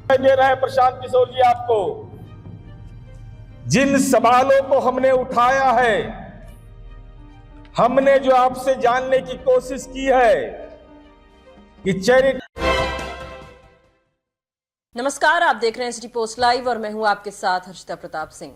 दे रहे हैं प्रशांत किशोर जी आपको। जिन सवालों को हमने उठाया है, हमने जो आपसे जानने की कोशिश की है कि नमस्कार, आप देख रहे हैं सिटी पोस्ट लाइव और मैं हूं आपके साथ हर्षिता प्रताप सिंह।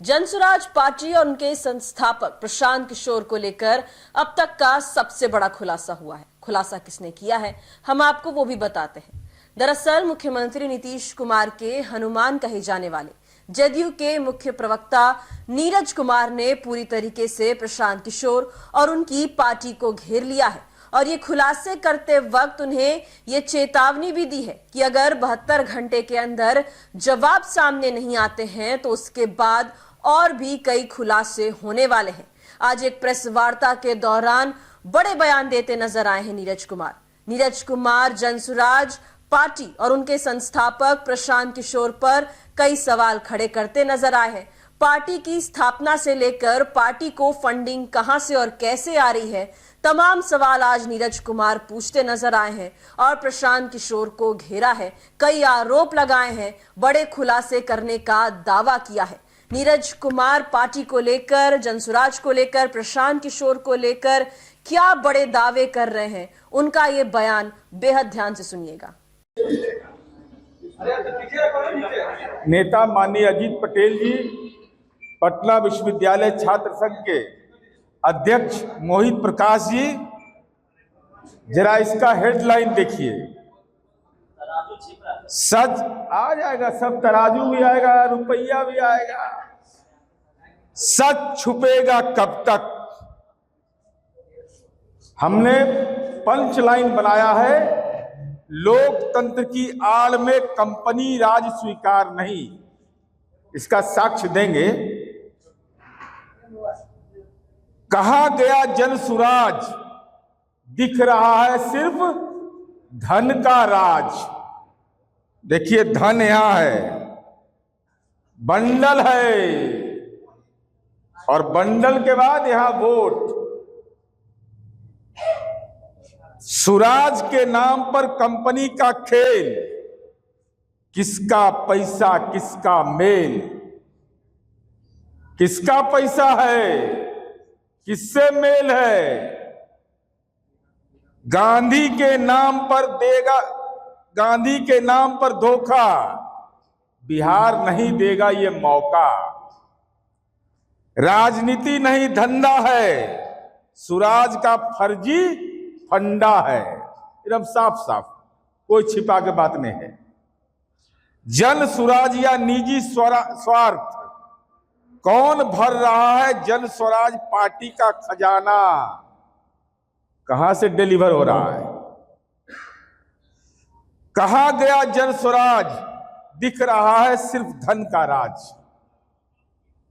जनसुराज पार्टी और उनके संस्थापक प्रशांत किशोर को लेकर अब तक का सबसे बड़ा खुलासा हुआ है। खुलासा किसने किया है, हम आपको वो भी बताते हैं। दरअसल मुख्यमंत्री नीतीश कुमार के हनुमान कहे जाने वाले जदयू के मुख्य प्रवक्ता नीरज कुमार ने पूरी तरीके से प्रशांत किशोर और उनकी पार्टी को घेर लिया है और ये खुलासे करते वक्त उन्हें ये चेतावनी भी दी है कि अगर 72 घंटे के अंदर जवाब सामने नहीं आते हैं तो उसके बाद और भी कई खुलासे होने वाले हैं। आज एक प्रेस वार्ता के दौरान बड़े बयान देते नजर आए हैं नीरज कुमार जनसुराज पार्टी और उनके संस्थापक प्रशांत किशोर पर कई सवाल खड़े करते नजर आए हैं। पार्टी की स्थापना से लेकर पार्टी को फंडिंग कहां से और कैसे आ रही है, तमाम सवाल आज नीरज कुमार पूछते नजर आए हैं और प्रशांत किशोर को घेरा है, कई आरोप लगाए हैं, बड़े खुलासे करने का दावा किया है। नीरज कुमार पार्टी को लेकर, जनसुराज को लेकर, प्रशांत किशोर को लेकर क्या बड़े दावे कर रहे हैं, उनका ये बयान बेहद ध्यान से सुनिएगा। नेता माननीय अजीत पटेल जी, पटना विश्वविद्यालय छात्र संघ के अध्यक्ष मोहित प्रकाश जी, जरा इसका हेडलाइन देखिए। सच आ जाएगा, सब तराजू भी आएगा, रुपया भी आएगा। सच छुपेगा कब तक? हमने पंच लाइन बनाया है, लोकतंत्र की आड़ में कंपनी राज स्वीकार नहीं। इसका साक्ष्य देंगे। कहा गया जनसुराज, दिख रहा है सिर्फ धन का राज। देखिए, धन यहां है, बंडल है, और बंडल के बाद यहां वोट। सुराज के नाम पर कंपनी का खेल, किसका पैसा किसका मेल। किसका पैसा है, किससे मेल है? गांधी के नाम पर देगा, गांधी के नाम पर धोखा, बिहार नहीं देगा ये मौका। राजनीति नहीं धंधा है, सुराज का फर्जी फंडा है। एकदम साफ साफ, कोई छिपा के बात नहीं है। जन सुराज या निजी स्वार्थ, कौन भर रहा है जन स्वराज पार्टी का खजाना? कहां से डिलीवर हो रहा है? कहा गया जन स्वराज, दिख रहा है सिर्फ धन का राज।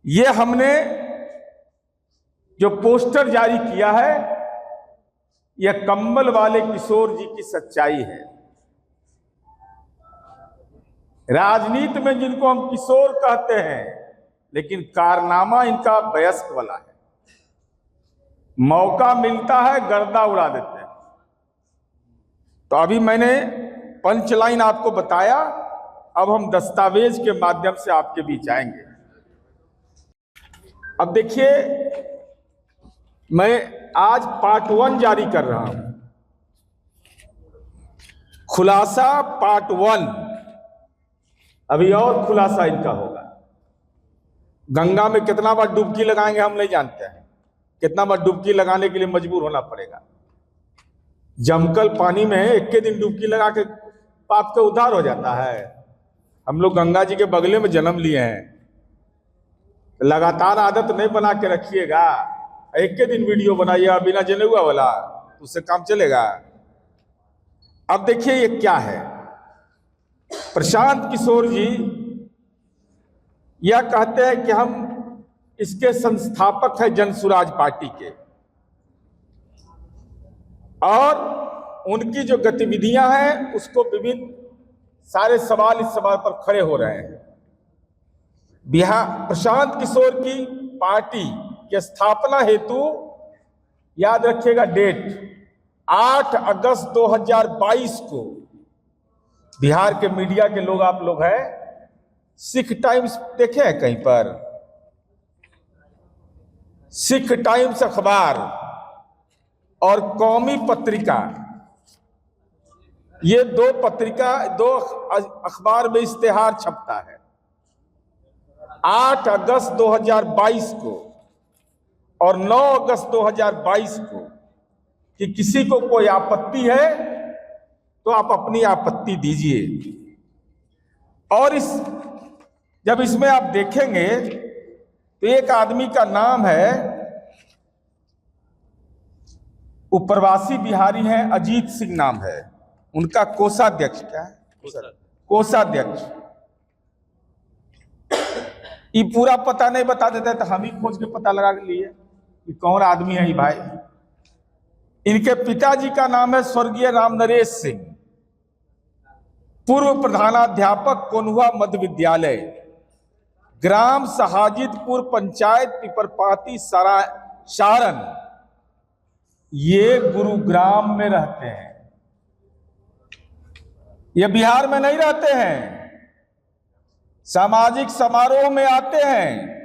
ये हमने जो पोस्टर जारी किया है, यह कंबल वाले किशोर जी की सच्चाई है। राजनीति में जिनको हम किशोर कहते हैं, लेकिन कारनामा इनका वयस्क वाला है। मौका मिलता है, गर्दा उड़ा देते हैं। तो अभी मैंने पंच लाइन आपको बताया, अब हम दस्तावेज के माध्यम से आपके बीच आएंगे। अब देखिए, मैं आज पार्ट 1 जारी कर रहा हूं। खुलासा पार्ट 1, अभी और खुलासा इनका होगा। गंगा में कितना बार डुबकी लगाएंगे हम नहीं जानते हैं, कितना बार डुबकी लगाने के लिए मजबूर होना पड़ेगा। जमकल पानी में एक दिन डुबकी लगा के पाप का उद्धार हो जाता है। हम लोग गंगा जी के बगले में जन्म लिए हैं, लगातार आदत नहीं बना के रखिएगा। एक दिन वीडियो बनाइए बिना जने हुआ वाला, तो उससे काम चलेगा? अब देखिए ये क्या है। प्रशांत किशोर जी यह कहते हैं कि हम इसके संस्थापक हैं जनसुराज पार्टी के, और उनकी जो गतिविधियां हैं उसको विभिन्न सारे सवाल इस सवाल पर खड़े हो रहे हैं। बिहार प्रशांत किशोर की पार्टी की स्थापना हेतु याद रखिएगा डेट 8 अगस्त 2022 को बिहार के मीडिया के लोग आप लोग हैं, सिख टाइम्स देखे हैं कहीं पर? सिख टाइम्स अखबार और कौमी पत्रिका, ये दो अखबार में इश्तेहार छपता है 8 अगस्त 2022 को और 9 अगस्त 2022 को कि किसी को कोई आपत्ति है तो आप अपनी आपत्ति दीजिए। और जब इसमें आप देखेंगे तो एक आदमी का नाम है, वो प्रवासी बिहारी हैं, अजीत सिंह नाम है उनका, कोषाध्यक्ष। क्या है? कोषाध्यक्ष। ये पूरा पता नहीं बता देता तो हम ही खोज के पता लगा लिए कि कौन आदमी है ये भाई। इनके पिताजी का नाम है स्वर्गीय रामनरेश सिंह, पूर्व प्रधानाध्यापक कोन्हुआ मध्य विद्यालय, ग्राम सहाजिदपुर, पंचायत पिपरपाती, सारण। ये गुरुग्राम में रहते हैं, ये बिहार में नहीं रहते हैं। सामाजिक समारोह में आते हैं,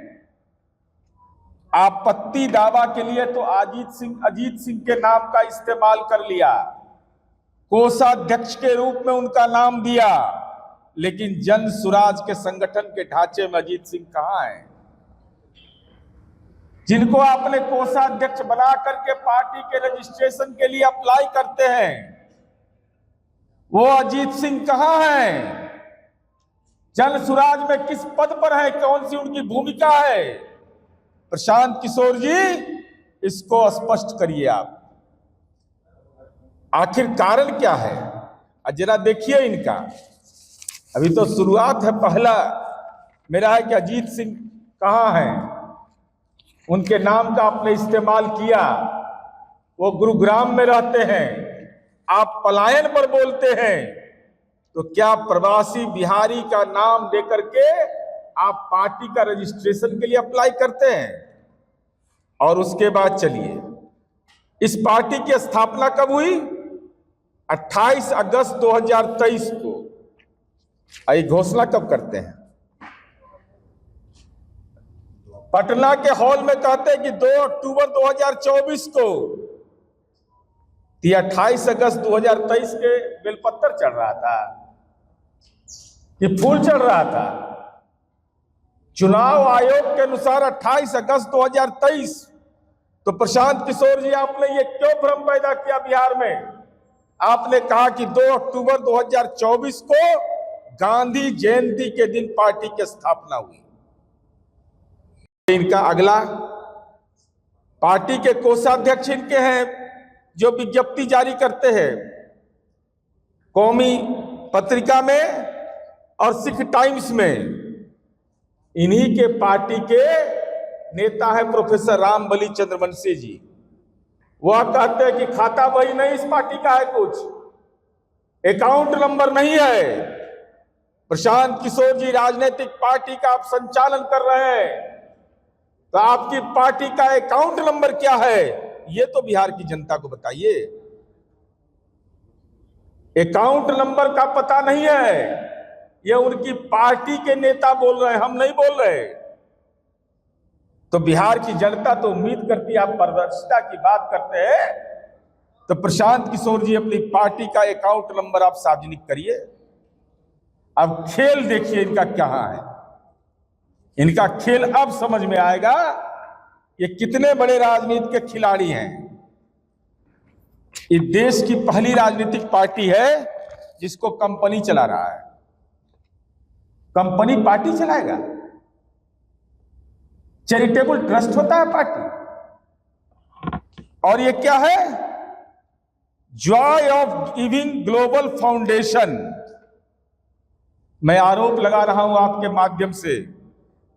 आपत्ति दावा के लिए तो अजीत सिंह के नाम का इस्तेमाल कर लिया, कोषाध्यक्ष के रूप में उनका नाम दिया, लेकिन जन सुराज के संगठन के ढांचे में अजीत सिंह कहां है? जिनको आपने कोषाध्यक्ष बना करके पार्टी के रजिस्ट्रेशन के लिए अप्लाई करते हैं, वो अजीत सिंह कहां हैं? जन सुराज में किस पद पर है? कौन सी उनकी भूमिका है? प्रशांत किशोर जी, इसको स्पष्ट करिए आप, आखिर कारण क्या है? जरा देखिए इनका, अभी तो शुरुआत है। पहला मेरा है कि अजीत सिंह कहां हैं, उनके नाम का आपने इस्तेमाल किया, वो गुरुग्राम में रहते हैं, आप पलायन पर बोलते हैं, तो क्या प्रवासी बिहारी का नाम देकर के आप पार्टी का रजिस्ट्रेशन के लिए अप्लाई करते हैं? और उसके बाद चलिए, इस पार्टी की स्थापना कब हुई? 28 अगस्त 2023 को। आई घोषणा कब करते हैं? पटना के हॉल में कहते हैं कि 2 अक्टूबर 2024 को। 28 अगस्त 2023 के बेलपत्तर चढ़ रहा था कि फूल चढ़ रहा था? चुनाव आयोग के अनुसार 28 अगस्त 2023। तो प्रशांत किशोर जी, आपने ये क्यों भ्रम पैदा किया बिहार में? आपने कहा कि 2 अक्टूबर 2024 को गांधी जयंती के दिन पार्टी की स्थापना हुई। इनका अगला, पार्टी के कोषाध्यक्ष इनके हैं जो विज्ञप्ति जारी करते हैं कौमी पत्रिका में और सिख टाइम्स में। इन्हीं के पार्टी के नेता है प्रोफेसर रामबली चंद्रवंशी जी। वह कहते हैं कि खाता बही नहीं इस पार्टी का है, कुछ अकाउंट नंबर नहीं है। प्रशांत किशोर जी, राजनीतिक पार्टी का आप संचालन कर रहे हैं, तो आपकी पार्टी का अकाउंट नंबर क्या है, ये तो बिहार की जनता को बताइए। अकाउंट नंबर का पता नहीं है, ये उनकी पार्टी के नेता बोल रहे हैं, हम नहीं बोल रहे। तो बिहार की जनता तो उम्मीद करती है, आप पारदर्शिता की बात करते हैं, तो प्रशांत किशोर जी अपनी पार्टी का अकाउंट नंबर आप सार्वजनिक करिए। अब खेल देखिए इनका क्या है, इनका खेल अब समझ में आएगा ये कितने बड़े राजनीति के खिलाड़ी हैं। इस देश की पहली राजनीतिक पार्टी है जिसको कंपनी चला रहा है। कंपनी पार्टी चलाएगा? चैरिटेबल ट्रस्ट होता है पार्टी। और ये क्या है? Joy of giving global foundation. मैं आरोप लगा रहा हूं आपके माध्यम से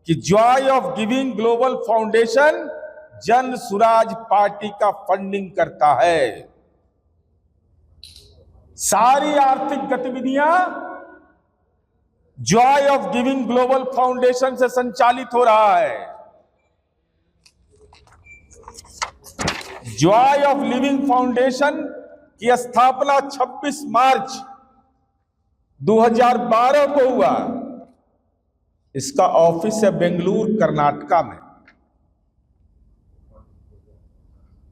कि Joy of giving global foundation Jan Suraaj party का फंडिंग करता है। सारी आर्थिक गतिविधियां Joy of giving global foundation से संचालित हो रहा है। जॉय ऑफ लिविंग फाउंडेशन की स्थापना 26 मार्च 2012 को हुआ। इसका ऑफिस है बेंगलुरु कर्नाटका में,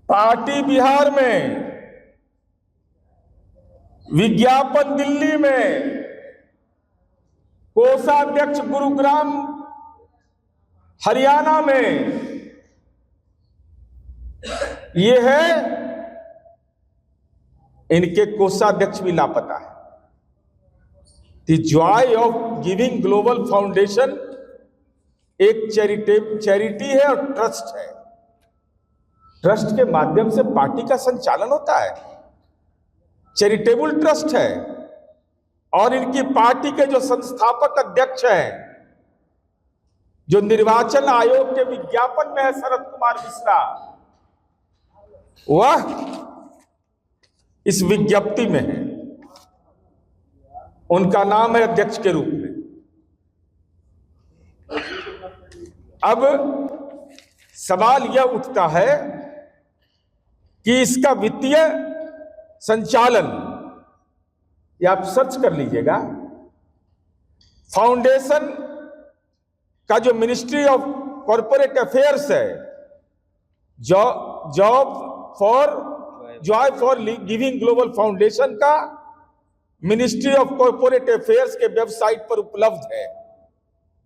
पार्टी बिहार में, विज्ञापन दिल्ली में, कोषाध्यक्ष गुरुग्राम हरियाणा में। ये है, इनके कोषाध्यक्ष भी लापता है। The Joy of giving global foundation एक चैरिटी है और ट्रस्ट है। ट्रस्ट के माध्यम से पार्टी का संचालन होता है, चैरिटेबल ट्रस्ट है। और इनकी पार्टी के जो संस्थापक अध्यक्ष हैं, जो निर्वाचन आयोग के विज्ञापन में है, शरद कुमार मिश्रा, वह इस विज्ञप्ति में है। उनका नाम है अध्यक्ष के रूप में। अब सवाल यह उठता है कि इसका वित्तीय संचालन, या आप सर्च कर लीजिएगा, फाउंडेशन का जो मिनिस्ट्री ऑफ कॉर्पोरेट अफेयर्स है, Joy for giving global foundation का मिनिस्ट्री ऑफ कॉर्पोरेट अफेयर्स के वेबसाइट पर उपलब्ध है।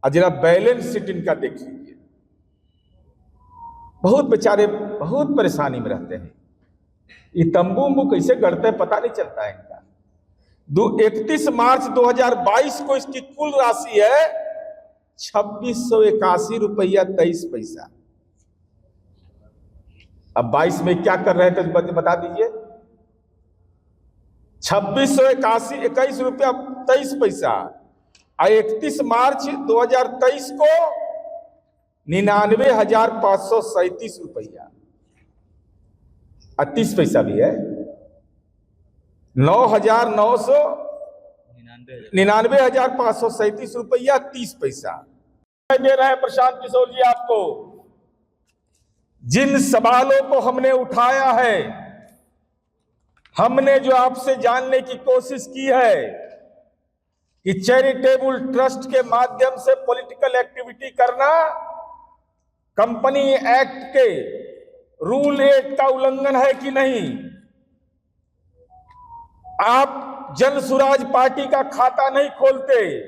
और जरा बैलेंस शीट इनका देख लीजिए। बहुत बेचारे बहुत परेशानी में रहते हैं। ये तंबू उम्बू कैसे गढ़ते हैं पता नहीं चलता है इनका। 31 मार्च 2022 को इसकी कुल राशि है 2681 रुपया 23 पैसा। अब 22 में क्या कर रहे थे बता दीजिए। 2681 रुपया 23 पैसा। 31 मार्च 2023 को 99,537 रुपया 30 पैसा भी है। 99,537 रुपया 30 पैसा दे रहे हैं प्रशांत किशोर जी आपको। जिन सवालों को हमने उठाया है, हमने जो आपसे जानने की कोशिश की है कि चैरिटेबल ट्रस्ट के माध्यम से पॉलिटिकल एक्टिविटी करना कंपनी एक्ट के रूल 8 का उल्लंघन है कि नहीं। आप जन सुराज पार्टी का खाता नहीं खोलते,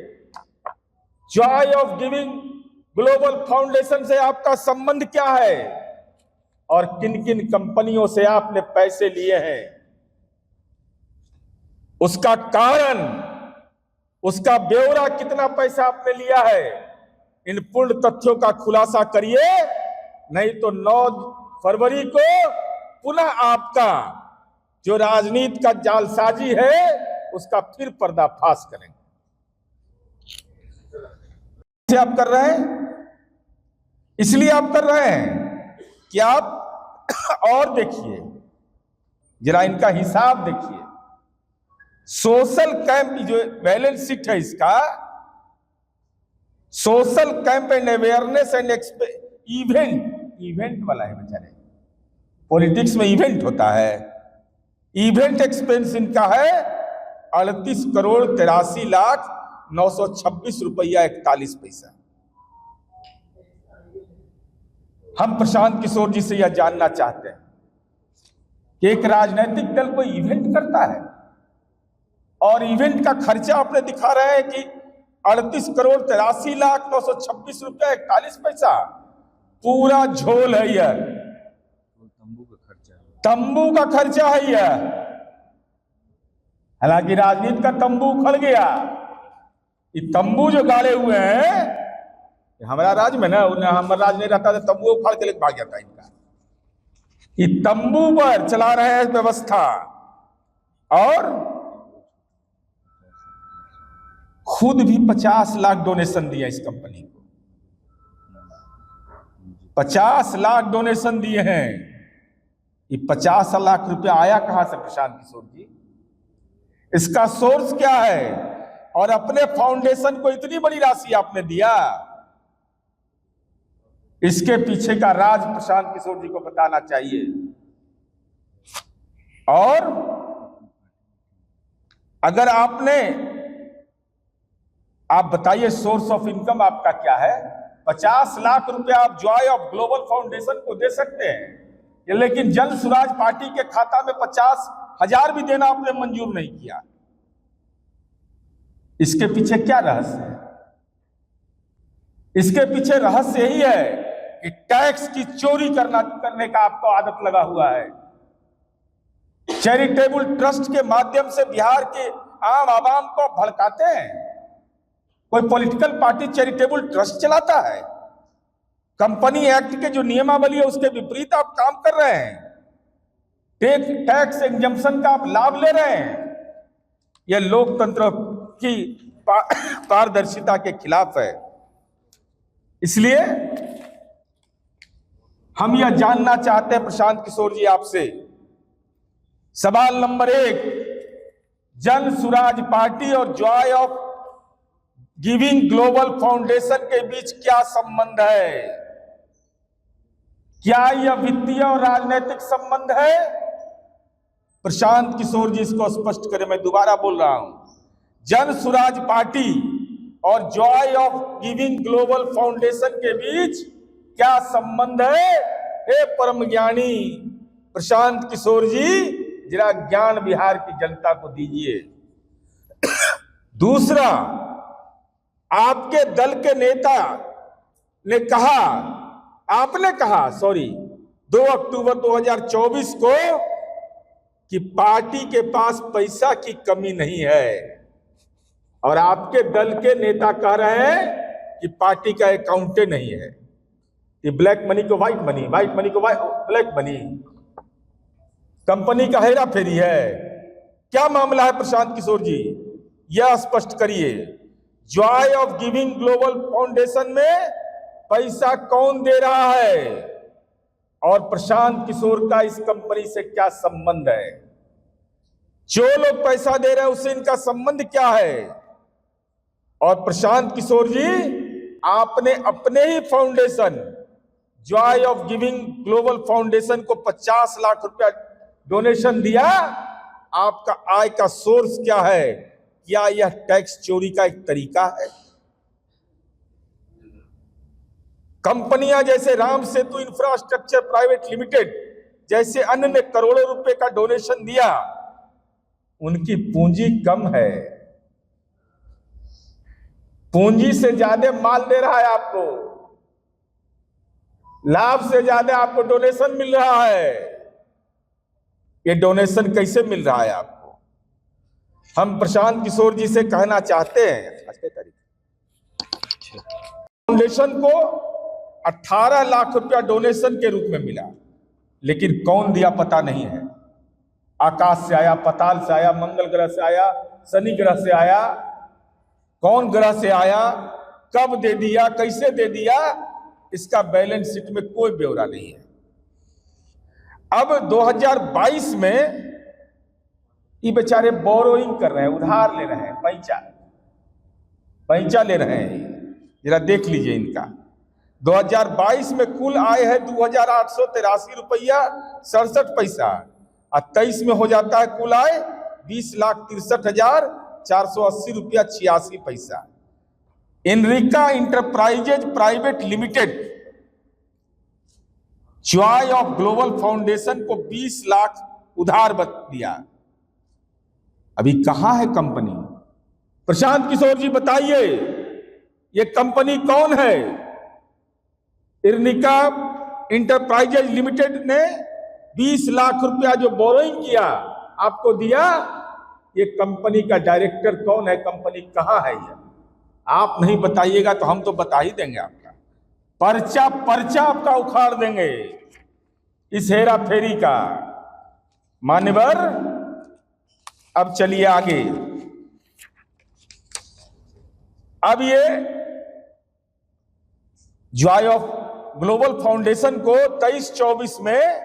Joy of giving global foundation से आपका संबंध क्या है और किन किन कंपनियों से आपने पैसे लिए हैं, उसका कारण, उसका ब्यौरा, कितना पैसा आपने लिया है, इन पूर्ण तथ्यों का खुलासा करिए। नहीं तो 9 फरवरी को पुनः आपका जो राजनीति का जालसाजी है उसका फिर पर्दाफाश करेंगे। आप कर रहे हैं, इसलिए आप कर रहे हैं कि आप और देखिए, जरा इनका हिसाब देखिए। सोशल कैंप जो बैलेंस शीट है इसका, social camp and awareness and event वाला है बेचारे। पॉलिटिक्स में इवेंट होता है। इवेंट एक्सपेंस इनका है 38,83,926 रुपया 41 पैसा। हम प्रशांत किशोर जी से यह जानना चाहते हैं कि एक राजनीतिक दल कोई इवेंट करता है और इवेंट का खर्चा आपने दिखा रहे हैं कि 38,83,926 रुपया 41 पैसा। पूरा झोल है यह, तंबू का खर्चा है यह। हालांकि राजनीति का तंबू उखड़ गया। ये तंबू जो गाड़े हुए हैं हमारा राज में ना, हमारा राज नहीं रहता तो तंबू उखाड़ के लेके भाग जाता इनका। ये तंबू पर चला रहे हैं व्यवस्था और खुद भी 50 लाख डोनेशन दिया इस कंपनी को। 50 लाख डोनेशन दिए हैं। ये 50 लाख रुपया आया कहां से प्रशांत किशोर जी? इसका सोर्स क्या है? और अपने फाउंडेशन को इतनी बड़ी राशि आपने दिया, इसके पीछे का राज प्रशांत किशोर जी को बताना चाहिए। और अगर आपने आप बताइए सोर्स ऑफ इनकम आपका क्या है? 50 लाख रुपया आप जॉय ऑफ ग्लोबल फाउंडेशन को दे सकते हैं, लेकिन जन सुराज पार्टी के खाता में 50,000 भी देना आपने मंजूर नहीं किया। इसके पीछे क्या रहस्य है? इसके पीछे रहस्य यही है कि टैक्स की चोरी करने का आपको आदत लगा हुआ है। चैरिटेबल ट्रस्ट के माध्यम से बिहार के आम आवाम को भड़काते हैं। कोई पॉलिटिकल पार्टी चैरिटेबल ट्रस्ट चलाता है? कंपनी एक्ट के जो नियमावली है उसके विपरीत आप काम कर रहे हैं। टैक्स एग्जम्पशन का आप लाभ ले रहे हैं। यह लोकतंत्र की पारदर्शिता के खिलाफ है। इसलिए हम यह जानना चाहते हैं प्रशांत किशोर जी आपसे, सवाल नंबर 1, जन सुराज पार्टी और Joy of giving global foundation के बीच क्या संबंध है? क्या यह वित्तीय और राजनीतिक संबंध है? प्रशांत किशोर जी इसको स्पष्ट करें। मैं दोबारा बोल रहा हूं, जन सुराज पार्टी और Joy of giving global foundation के बीच क्या संबंध है? हे परम ज्ञानी प्रशांत किशोर जी, जरा ज्ञान बिहार की जनता को दीजिए। दूसरा, आपके दल के नेता ने कहा, आपने कहा 2 अक्टूबर 2024 को कि पार्टी के पास पैसा की कमी नहीं है, और आपके दल के नेता कह रहे हैं कि पार्टी का अकाउंट नहीं है। ये ब्लैक मनी को व्हाइट मनी, व्हाइट मनी को ब्लैक मनी, कंपनी का हेरा फेरी है। क्या मामला है प्रशांत किशोर जी, यह स्पष्ट करिए। Joy of giving global foundation में पैसा कौन दे रहा है, और प्रशांत किशोर का इस कंपनी से क्या संबंध है? जो लोग पैसा दे रहे हैं उससे इनका संबंध क्या है? और प्रशांत किशोर जी, आपने अपने ही foundation joy of giving global foundation को 50 लाख रुपया डोनेशन दिया। आपका आय का सोर्स क्या है? क्या यह टैक्स चोरी का एक तरीका है? कंपनियां जैसे Ram Setu infrastructure private limited जैसे अन्य ने करोड़ों रुपए का डोनेशन दिया, उनकी पूंजी कम है। पूंजी से ज्यादा माल दे रहा है आपको, लाभ से ज्यादा आपको डोनेशन मिल रहा है। ये डोनेशन कैसे मिल रहा है आपको? हम प्रशांत किशोर जी से कहना चाहते हैं, फाउंडेशन को 18 लाख रुपया डोनेशन के रूप में मिला, लेकिन कौन दिया पता नहीं है। आकाश से आया, पताल से आया, मंगल ग्रह से आया, शनि ग्रह से आया, कौन ग्रह से आया, कब दे दिया, कैसे दे दिया, इसका बैलेंस शीट में कोई ब्यौरा नहीं है। अब 2022 में ये बेचारे बोरोइंग कर रहे हैं, उधार ले रहे हैं, पैंचा ले रहे हैं। जरा देख लीजिए इनका 2022 में कुल आय है 2,883 रुपया 67 पैसा, और 23 में हो जाता है कुल आय 20,63,480 रुपया 86 पैसा। Enrica enterprises private limited joy of global foundation को 20 लाख उधार दिया। अभी कहां है कंपनी? प्रशांत किशोर जी बताइए, ये कंपनी कौन है? एनरिका इंटरप्राइजेज लिमिटेड ने 20 लाख रुपया जो बोरोइंग किया आपको दिया, ये कंपनी का डायरेक्टर कौन है? कंपनी कहां है? ये आप नहीं बताइएगा तो हम तो बता ही देंगे। आपका पर्चा आपका उखाड़ देंगे इस हेरा फेरी का। मान्यवर, अब चलिए आगे। अब ये जॉय ऑफ ग्लोबल फाउंडेशन को 23-24 में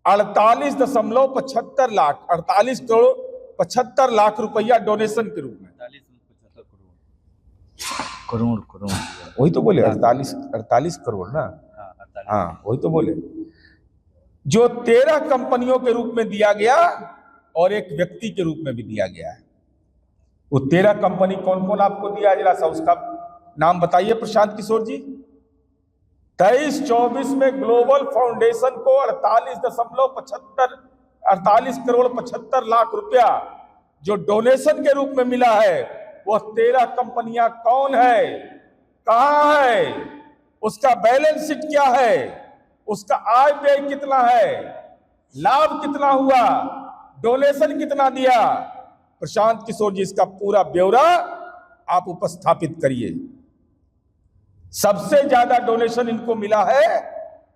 48.75 लाख 48 करोड़ 75 लाख रुपया डोनेशन के रूप में, करोड़ वही तो बोले 48 करोड़ ना, हाँ वही तो बोले, जो 13 कंपनियों के रूप में दिया गया और एक व्यक्ति के रूप में भी दिया गया है। वो 13 कंपनी कौन कौन आपको दिया, जरा सा उसका नाम बताइए प्रशांत किशोर जी। 23-24 में ग्लोबल फाउंडेशन को 48 करोड़ 75 लाख रुपया जो डोनेशन के रूप में मिला है, वह 13 कंपनियां कौन है, कहां है, उसका बैलेंस शीट क्या है, उसका आय व्यय कितना है, लाभ कितना हुआ, डोनेशन कितना दिया। प्रशांत किशोर जी इसका पूरा ब्यौरा आप उपस्थापित करिए। सबसे ज्यादा डोनेशन इनको मिला है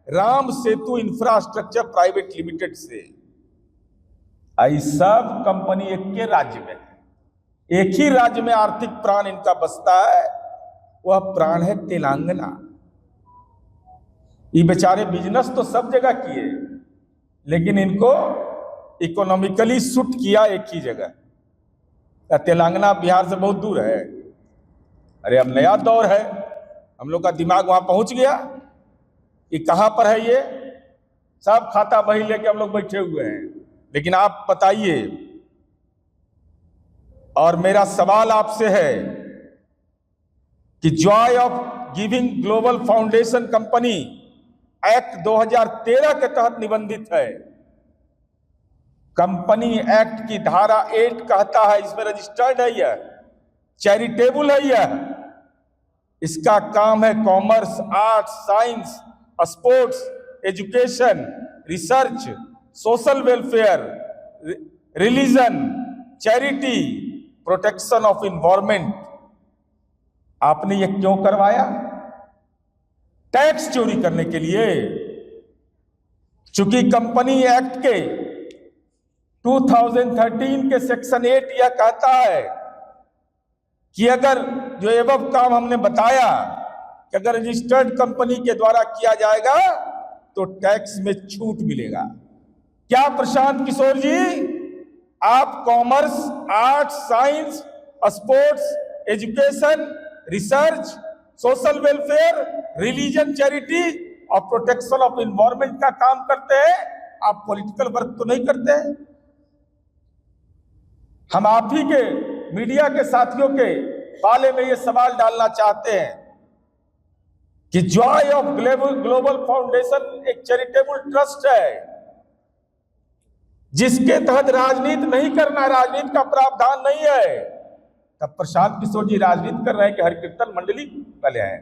Ram Setu infrastructure private limited से। आई सब कंपनी एक के राज्य में है, एक ही राज्य में आर्थिक प्राण इनका बसता है, वह प्राण है तेलंगाना। ये बेचारे बिजनेस तो सब जगह किए, लेकिन इनको इकोनॉमिकली शूट किया एक ही जगह। तेलंगाना बिहार से बहुत दूर है। अरे अब नया दौर है, हम लोग का दिमाग वहां पहुंच गया कि कहां पर है ये, सब खाता बही लेके हम लोग बैठे हुए हैं। लेकिन आप बताइए, और मेरा सवाल आपसे है कि Joy of giving global foundation company act 2013 के तहत निबंधित है। कंपनी एक्ट की धारा 8 कहता है, इसमें रजिस्टर्ड है, यह चैरिटेबल है, यह इसका काम है commerce, arts, science, sports, education, research, social welfare, religion, charity, protection of environment. आपने ये क्यों करवाया? टैक्स चोरी करने के लिए। चूंकि कंपनी एक्ट के 2013 के सेक्शन 8 यह कहता है कि अगर जो एवं काम हमने बताया कि अगर रजिस्टर्ड कंपनी के द्वारा किया जाएगा तो टैक्स में छूट मिलेगा। क्या प्रशांत किशोर जी आप commerce, arts, science, sports, education, research, social welfare, religion, charity और प्रोटेक्शन ऑफ इन्वायरमेंट का काम करते हैं? आप पॉलिटिकल वर्क तो नहीं करते? हम आप ही के मीडिया के साथियों के बाले में ये सवाल डालना चाहते हैं कि जॉय ऑफ ग्लोबल फाउंडेशन एक चैरिटेबल ट्रस्ट है जिसके तहत राजनीति नहीं करना, राजनीति का प्रावधान नहीं है। तब प्रशांत किशोर जी राजनीति कर रहे हैं कि हर कीर्तन मंडली वाले हैं।